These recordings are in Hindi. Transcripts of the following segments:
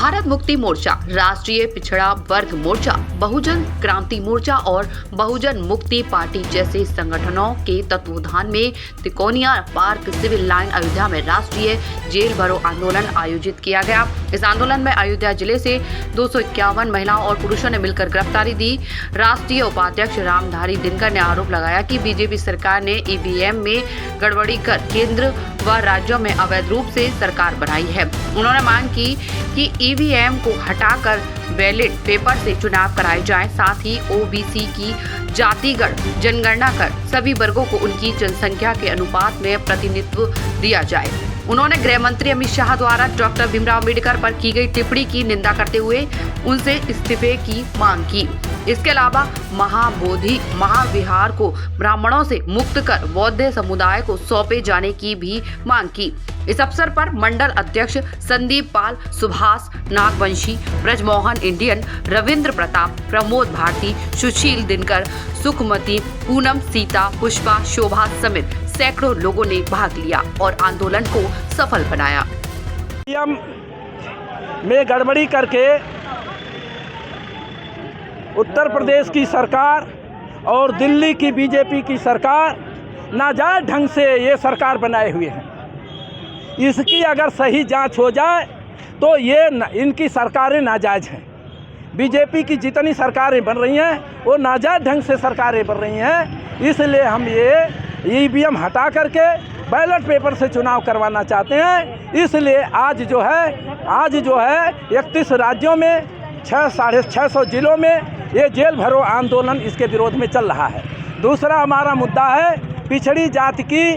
भारत मुक्ति मोर्चा, राष्ट्रीय पिछड़ा वर्ग मोर्चा, बहुजन क्रांति मोर्चा और बहुजन मुक्ति पार्टी जैसे संगठनों के तत्वावधान में Tikonia park civil line Ayodhya में राष्ट्रीय जेल भरो आंदोलन आयोजित किया गया। इस आंदोलन में अयोध्या जिले से 251 महिलाओं और पुरुषों ने मिलकर गिरफ्तारी दी। राष्ट्रीय उपाध्यक्ष रामधारी दिनकर ने आरोप लगाया कि बीजेपी सरकार ने ईवीएम में गड़बड़ी कर केंद्र व राज्यों में अवैध रूप से सरकार बनाई है। उन्होंने मांग की कि ईवीएम को हटाकर बैलेट पेपर से चुनाव कराए जाएं, साथ ही ओबीसी की जातिगत जनगणना कर सभी वर्गों को उनकी जनसंख्या के अनुपात में प्रतिनिधित्व दिया जाए। उन्होंने गृह मंत्री अमित शाह द्वारा डॉक्टर भीमराव अम्बेडकर पर की गई टिप्पणी की निंदा करते हुए उनसे इस्तीफे की मांग की। इसके अलावा महाबोधि महाविहार को ब्राह्मणों से मुक्त कर बौद्ध समुदाय को सौंपे जाने की भी मांग की। इस अवसर पर मंडल अध्यक्ष संदीप पाल, सुभाष नागवंशी, ब्रजमोहन इंडियन, रविंद्र प्रताप, प्रमोद भारती, सुशील दिनकर, सुखमती, पूनम, सीता, पुष्पा, शोभा समेत सैकड़ों लोगों ने भाग लिया और आंदोलन को सफल बनाया। में गड़बड़ी करके उत्तर प्रदेश की सरकार और दिल्ली की बीजेपी की सरकार नाजायज ढंग से ये सरकार बनाए हुए हैं। इसकी अगर सही जांच हो जाए तो ये इनकी सरकारें नाजायज हैं। बीजेपी की जितनी सरकारें बन रही हैं वो नाजायज ढंग से सरकारें बन रही हैं। इसलिए हम ये ईवीएम हटा करके बैलेट पेपर से चुनाव करवाना चाहते हैं। इसलिए आज जो है 31 राज्यों में 600-650 जिलों में ये जेल भरो आंदोलन इसके विरोध में चल रहा है। दूसरा हमारा मुद्दा है पिछड़ी जाति की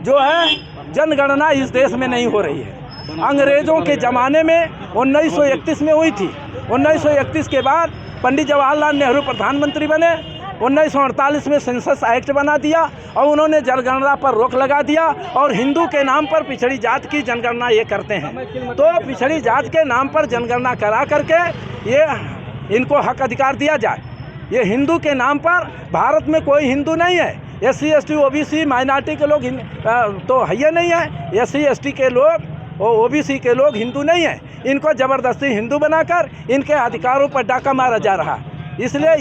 जो है जनगणना इस देश में नहीं हो रही है। अंग्रेज़ों के ज़माने में 1931 में हुई थी। 1931 के बाद पंडित जवाहरलाल नेहरू प्रधानमंत्री बने। 1948 में सेंसस एक्ट बना दिया और उन्होंने जनगणना पर रोक लगा दिया और हिंदू के नाम पर पिछड़ी जात की जनगणना ये करते हैं। तो पिछड़ी जात के नाम पर जनगणना करा करके ये इनको हक अधिकार दिया जाए। ये हिंदू के नाम पर भारत में कोई हिंदू नहीं है। SC ST OBC माइनॉरिटी के लोग तो है ही नहीं है। SC ST के लोग और OBC के लोग हिंदू नहीं हैं। इनको ज़बरदस्ती हिंदू बनाकर इनके अधिकारों पर डाका मारा जा रहा है। इसलिए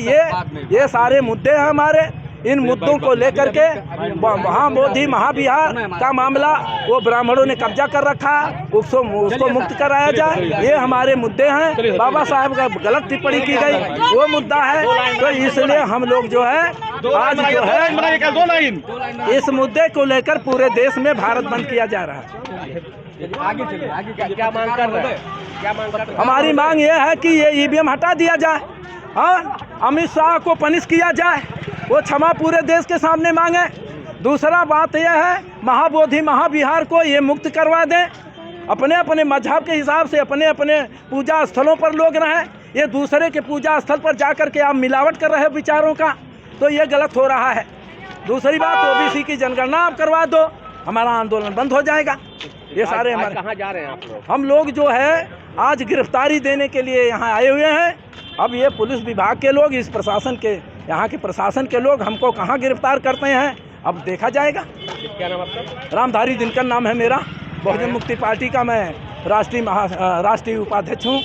ये सारे मुद्दे हैं हमारे। इन मुद्दों को लेकर के महाबोधि महाविहार का मामला वो ब्राह्मणों ने कब्जा कर रखा है, उसको मुक्त कराया जाए। ये हमारे मुद्दे हैं। बाबा साहब का गलत टिप्पणी की गई वो मुद्दा है। तो इसलिए हम लोग जो है आज जो है इस मुद्दे को लेकर पूरे देश में भारत बंद किया जा रहा है। आगे क्या मांग कर रहे हैं? हमारी मांग ये है कि ये ईवीएम हटा दिया जाए। हाँ, अमित शाह को पनिश किया जाए, वो क्षमा पूरे देश के सामने मांगे। दूसरा बात यह है महाबोधि महाविहार को ये मुक्त करवा दें। अपने अपने मजहब के हिसाब से अपने अपने पूजा स्थलों पर लोग रहें। ये दूसरे के पूजा स्थल पर जाकर के आप मिलावट कर रहे हो विचारों का, तो ये गलत हो रहा है। दूसरी बात OBC की जनगणना आप करवा दो, हमारा आंदोलन बंद हो जाएगा। ये सारे हमारे कहाँ जा रहे हैं आप लोग? हम लोग जो है आज गिरफ्तारी देने के लिए यहाँ आए हुए हैं। अब ये पुलिस विभाग के लोग, इस प्रशासन के यहाँ के प्रशासन के लोग हमको कहाँ गिरफ्तार करते हैं अब देखा जाएगा। क्या नाम आपका? रामधारी दिनकर नाम है मेरा। बहुजन मुक्ति पार्टी का मैं राष्ट्रीय उपाध्यक्ष हूँ।